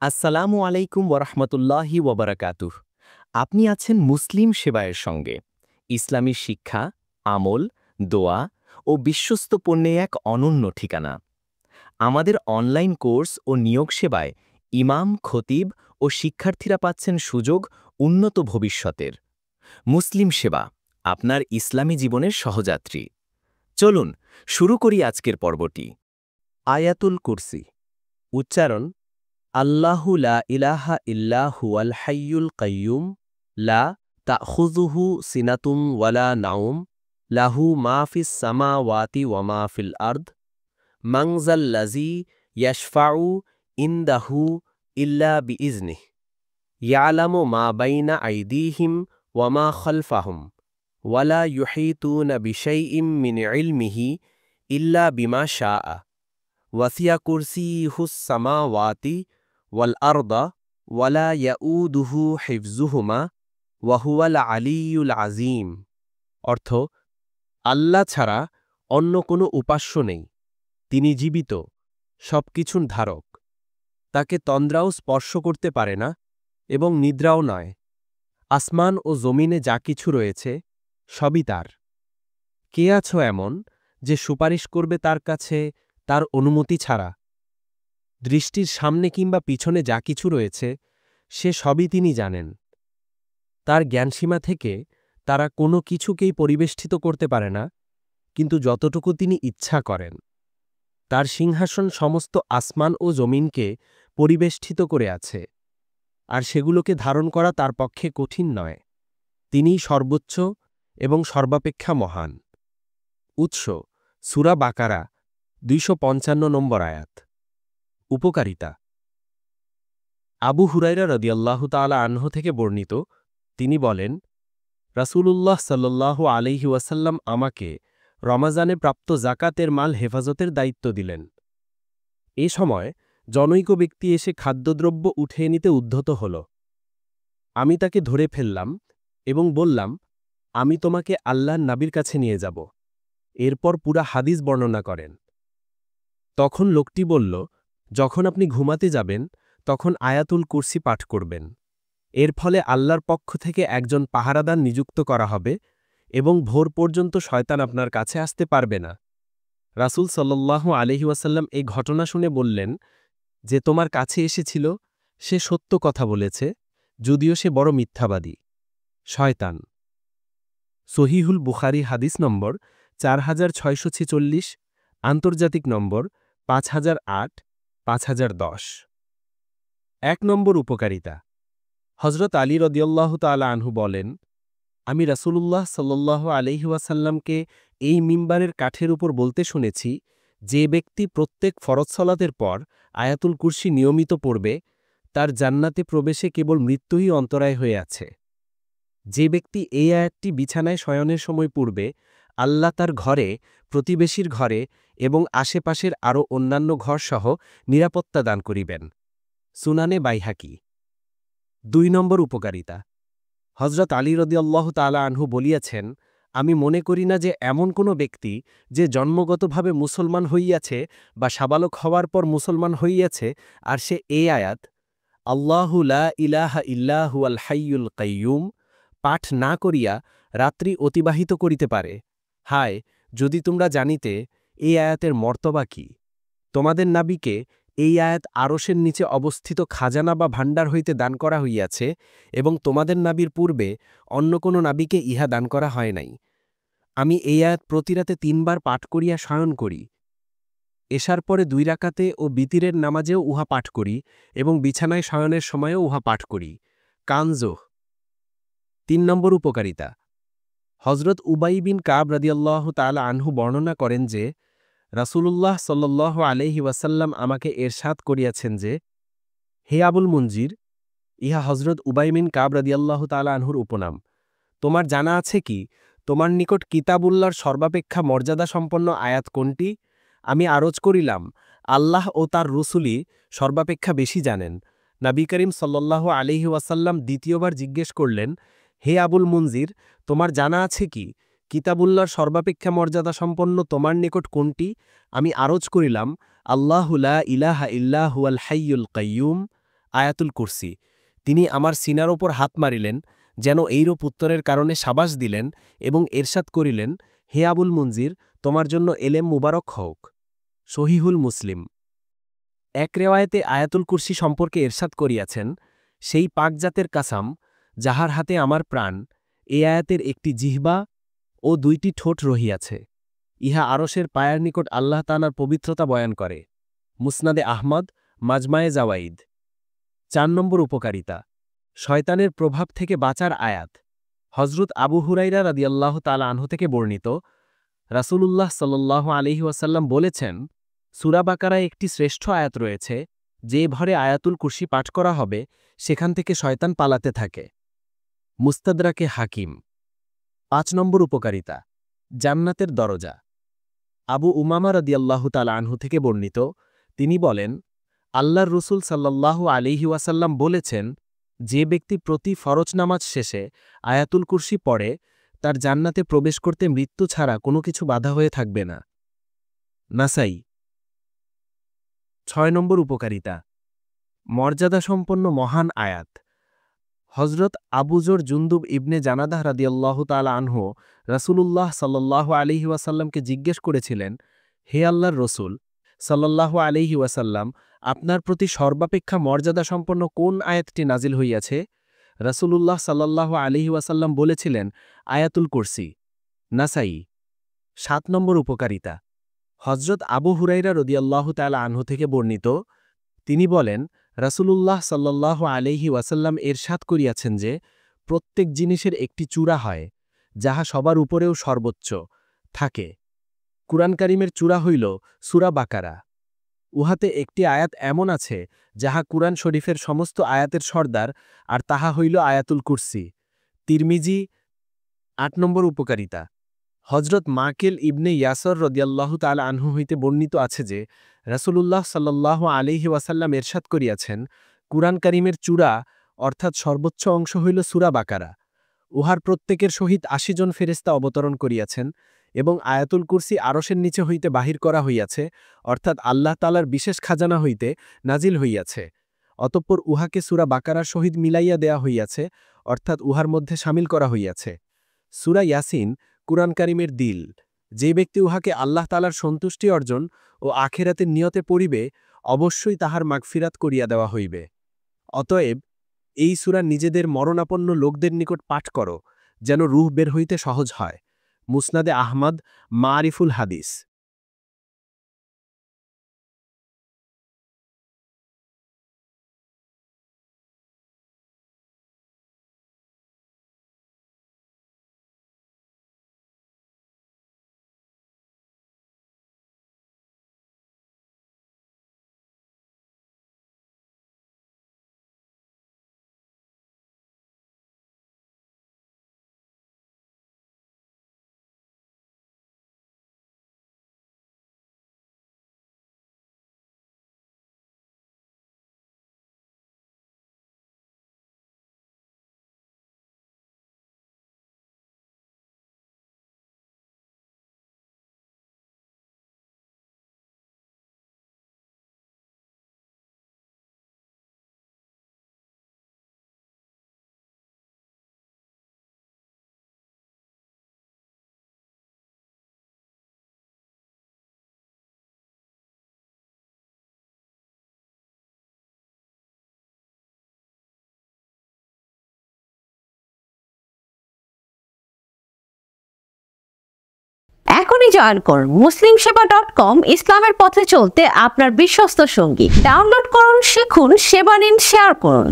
আসসালামু আলাইকুম ওরহমতুল্লাহি ওবরাকাতুহ। আপনি আছেন মুসলিম সেবায়ের সঙ্গে। ইসলামী শিক্ষা, আমল, দোয়া ও বিশ্বস্ত পণ্যে এক অনন্য ঠিকানা। আমাদের অনলাইন কোর্স ও নিয়োগ সেবায় ইমাম, খতিব ও শিক্ষার্থীরা পাচ্ছেন সুযোগ উন্নত ভবিষ্যতের। মুসলিম সেবা, আপনার ইসলামী জীবনের সহযাত্রী। চলুন শুরু করি আজকের পর্বটি। আয়াতুল কুরসি। উচ্চারণ: আল্লাহু লা ইলাহা ইল্লা হুয়াল হাইয়ুল কাইয়ুম, লা তাখুযুহু সিনাতুম ওয়ালা নাওম, লাহু মা ফিস সামাওয়াতি ওয়া মা ফিল আরদ, মান যাল্লাযী ইয়াশফাউ ইনদাহু ইল্লা বিইজনিহি, ইয়ালামু মা বাইনা আইদিহিম ওয়া মা খালফাহুম, ওয়ালা ইউহীতুনা বিশাইইম মিন ইলমিহি ইল্লা বিমা শাআ, ওয়াসিয়া কুরসিয়ুহুস সামাওয়াতি ওয়াল আরদা ওয়ালা ইয়াউদুহু হিফযুহুমা ওয়া হুয়াল আলিয়্যুল আযীম। অর্থ: আল্লাহ ছাড়া অন্য কোনো উপাস্য নেই। তিনি জীবিত, সবকিছুর ধারক। তাকে তন্দ্রাও স্পর্শ করতে পারে না এবং নিদ্রাও নয়। আসমান ও জমিনে যা কিছু রয়েছে সবই তার। কে আছো এমন যে সুপারিশ করবে তার কাছে তার অনুমতি ছাড়া? দৃষ্টির সামনে কিংবা পিছনে যা কিছু রয়েছে সে সবই তিনি জানেন। তার জ্ঞানসীমা থেকে তারা কোনো কিছুকেই পরিবেষ্টিত করতে পারে না, কিন্তু যতটুকু তিনি ইচ্ছা করেন। তার সিংহাসন সমস্ত আসমান ও জমিনকে পরিবেষ্টিত করে আছে, আর সেগুলোকে ধারণ করা তার পক্ষে কঠিন নয়। তিনিই সর্বোচ্চ এবং সর্বাপেক্ষা মহান। উৎস: সূরা বাকারা, ২৫৫ নম্বর আয়াত। উপকারিতা: আবু হুরায়রা রাদিয়াল্লাহু তাআলা আনহু থেকে বর্ণিত, তিনি বলেন, রাসূলুল্লাহ সাল্লাল্লাহু আলাইহি ওয়াসাল্লাম আমাকে রমাজানে প্রাপ্ত যাকাতের মাল হেফাজতের দায়িত্ব দিলেন। এ সময় জনৈক ব্যক্তি এসে খাদ্যদ্রব্য উঠিয়ে নিতে উদ্ধত হল। আমি তাকে ধরে ফেললাম এবং বললাম, আমি তোমাকে আল্লাহর নবীর কাছে নিয়ে যাব। এরপর পুরা হাদিস বর্ণনা করেন। তখন লোকটি বলল, যখন আপনি ঘুমাতে যাবেন তখন আয়াতুল কুরসি পাঠ করবেন। এর ফলে আল্লাহর পক্ষ থেকে একজন পাহারাদার নিযুক্ত করা হবে এবং ভোর পর্যন্ত শয়তান আপনার কাছে আসতে পারবে না। রাসূল সাল্লাল্লাহু আলাইহি ওয়াসাল্লাম এই ঘটনা শুনে বললেন, যে তোমার কাছে এসেছিল সে সত্য কথা বলেছে, যদিও সে বড় মিথ্যাবাদী। শয়তান। সহিহুল বুখারী হাদিস নম্বর ৪৬৪৬, আন্তর্জাতিক নম্বর ৫০০৮, ৫০১০। ১ নম্বর উপকারিতা: হযরত আলী রাদিয়াল্লাহু তাআলা আনহু বলেন, আমি রাসূলুল্লাহ সাল্লাল্লাহু আলাইহি ওয়াসাল্লামকে এই মিম্বারের কাঠের উপর বলতে শুনেছি, যে ব্যক্তি প্রত্যেক ফরজ সালাতের পর আয়াতুল কুরসি নিয়মিত পড়বে, তার জান্নাতে প্রবেশে কেবল মৃত্যুই অন্তরায় হয়ে আছে। যে ব্যক্তি এই আয়াতটি বিছানায় শয়নের সময় পড়বে, আল্লাহ তার ঘরে, প্রতিবেশীর ঘরে এবং আশেপাশের আরও অন্যান্য ঘরসহ নিরাপত্তা দান করিবেন। সুনানে বাইহাকি। ২ নম্বর উপকারিতা: হযরত আলী রাদিয়াল্লাহু তাআলা আনহু বলিয়াছেন, আমি মনে করি না যে এমন কোনো ব্যক্তি যে জন্মগতভাবে মুসলমান হইয়াছে বা সাবালক হওয়ার পর মুসলমান হইয়াছে, আর সে এই আয়াত, আল্লাহু লা ইলাহা ইল্লা হুয়াল হাইয়ুল কাইয়ুম, পাঠ না করিয়া রাত্রি অতিবাহিত করিতে পারে। হায়, যদি তোমরা জানিতে এই আয়াতের মর্তবা কি! তোমাদের নাবিকে এই আয়াত আরশের নিচে অবস্থিত খাজানা বা ভাণ্ডার হইতে দান করা হইয়াছে, এবং তোমাদের নাবির পূর্বে অন্য কোন নাবিকে ইহা দান করা হয় নাই। আমি এই আয়াত প্রতি রাতে ৩ বার পাঠ করিয়া শয়ন করি। এশার পরে ২ রাকাতে ও বিতিরের নামাজেও উহা পাঠ করি এবং বিছানায় শয়নের সময়েও উহা পাঠ করি। কানজুহ। ৩ নম্বর উপকারিতা: হযরত উবাই বিন কাব রাদিয়াল্লাহু তাআলা আনহু বর্ণনা করেন যে, রাসূলুল্লাহ সাল্লাল্লাহু আলাইহি ওয়াসাল্লাম আমাকে ইরশাদ করিয়াছেন যে, হে আবুল মুনজির, ইহা হযরত উবাই বিন কাব রাদিয়াল্লাহু তাআলা আনহুর উপনাম, তোমার জানা আছে কি তোমার নিকট কিতাবুল্লাহর সর্বাপেক্ষা মর্যাদা সম্পন্ন আয়াত কোনটি? আমি আরজ করিলাম, আল্লাহ ও তার রসূলই সর্বাপেক্ষা বেশি জানেন। নবী করিম সাল্লাল্লাহু আলাইহি ওয়াসাল্লাম দ্বিতীয়বার জিজ্ঞেস করলেন, হে আবুল মুনজির, তোমার জানা আছে কি কিতাবুল্লাহর সর্বাপেক্ষা মর্যাদা সম্পন্ন তোমার নিকট কোনটি? আমি আরজ করিলাম, আল্লাহু লা ইলাহা ইল্লা হুয়াল হাইয়ুল কাইয়ুম, আয়াতুল কুরসি। তিনি আমার সিনার ওপর হাত মারিলেন, যেন এইরূপ উত্তরের কারণে সাবাস দিলেন এবং এরশাদ করিলেন, হে আবুল মুনজির, তোমার জন্য এলেম মুবারক হউক। সহিহুল মুসলিম। এক রেওয়ায়েতে আয়াতুল কুরসি সম্পর্কে এরশাদ করিয়াছেন, সেই পাকজাতের কাসাম, যাহার হাতে আমার প্রাণ, এ আয়াতের একটি জিহ্বা ও 2টি ঠোঁট রহিয়াছে। ইহা আরশের পায়ার নিকট আল্লাহ তাআলার পবিত্রতা বয়ান করে। মুসনাদে আহমদ, মাজমায়ে জাওয়াইদ। 4 নম্বর উপকারিতা। শয়তানের প্রভাব থেকে বাঁচার আয়াত। হজরত আবু হুরাইরা রাদিয়াল্লাহু তাআলা আনহু থেকে বর্ণিত, রাসূলুল্লাহ সাল্লাল্লাহু আলাইহি ওয়াসাল্লাম বলেছেন, সূরা বাকারায় একটি শ্রেষ্ঠ আয়াত রয়েছে, যে ঘরে আয়াতুল কুরসি পাঠ করা হবে সেখান থেকে শয়তান পালাতে থাকে। মুস্তাদরাকে হাকিম। 5 নম্বর উপকারিতা। জান্নাতের দরজা। আবু উমামা রাদিয়াল্লাহু তাআলা আনহু থেকে বর্ণিত, তিনি বলেন, আল্লাহর রসুল সাল্লাল্লাহু আলাইহি ওয়াসাল্লাম বলেছেন, যে ব্যক্তি প্রতি ফরজ নামাজ শেষে আয়াতুল কুরসি পড়ে, তার জান্নাতে প্রবেশ করতে মৃত্যু ছাড়া কোনো কিছু বাধা হয়ে থাকবে না। নাসাই। 6 নম্বর উপকারিতা। মর্যাদাসম্পন্ন মহান আয়াত। হজরত আবুজর জুন্দুব ইবনে জানাদাহ রাদিয়াল্লাহু তাআলা আনহু রাসূলুল্লাহ সাল্লাল্লাহু আলাইহি ওয়াসাল্লামকে জিজ্ঞেস করেছিলেন, হে আল্লাহর রসুল সাল্লাল্লাহু আলাইহি ওয়াসাল্লাম, আপনার প্রতি সর্বাপেক্ষা মর্যাদাসম্পন্ন কোন আয়াতটি নাজিল হইয়াছে? রাসূলুল্লাহ সাল্লাল্লাহু আলাইহি ওয়াসাল্লাম বলেছিলেন, আয়াতুল কুরসি। নাসাই। 7 নম্বর উপকারিতা। হজরত আবু হুরাইরা রাদিয়াল্লাহু তাআলা আনহু থেকে বর্ণিত, তিনি বলেন, রাসূলুল্লাহ সাল্লাল্লাহু আলাইহি ওয়াসাল্লাম এরশাদ করিয়াছেন যে, প্রত্যেক জিনিসের একটি চূড়া হয়, যাহা সবার উপরেও সর্বোচ্চ থাকে। কুরআন কারীমের চূড়া হইল সূরা বাকারা। উহাতে একটি আয়াত এমন আছে, যাহা কুরআন শরীফের সমস্ত আয়াতের সর্দার, আর তাহা হইল আয়াতুল কুরসি। তিরমিজি। 8 নম্বর উপকারিতা। হজরত মাকেল ইবনে ইয়াসর রাদিয়াল্লাহু তাআলা আনহু হইতে বর্ণিত আছে যে, রাসূলুল্লাহ সাল্লাল্লাহু আলাইহি ওয়াসাল্লাম এরশাদ করিয়াছেন, কুরআন কারীমের চূড়া অর্থাৎ সর্বোচ্চ অংশ হইল সূরা বাকারা। উহার প্রত্যেকের সহিত 80 জন ফেরেশতা অবতরণ করিয়াছেন, এবং আয়াতুল কুরসি আরশের নিচে হইতে বাহির করা হইয়াছে, অর্থাৎ আল্লাহ তাআলার বিশেষ খাজানা হইতে নাজিল হইয়াছে। অতঃপর উহাকে সূরা বাকারার সহিত মিলাইয়া দেয়া হইয়াছে, অর্থাৎ উহার মধ্যে শামিল করা হইয়াছে। সূরা ইয়াসিন কুরআন কারীমের দিল। যে ব্যক্তি উহাকে আল্লাহ তাআলার সন্তুষ্টি অর্জন ও আখিরাতের নিয়তে পড়িবে, অবশ্যই তাহার মাগফিরাত করিয়া দেওয়া হইবে। অতএব এই সূরা নিজেদের মরণাপন্ন লোকদের নিকট পাঠ করো, যেন রূহ বের হইতে সহজ হয়। মুসনাদে আহমদ, মারিফুল হাদিস। এখনই জয়েন করুন muslimseba.com, ইসলামের পথে চলতে আপনার বিশ্বস্ত সঙ্গী। ডাউনলোড করুন, শিখুন, সেবা নিন, শেয়ার করুন।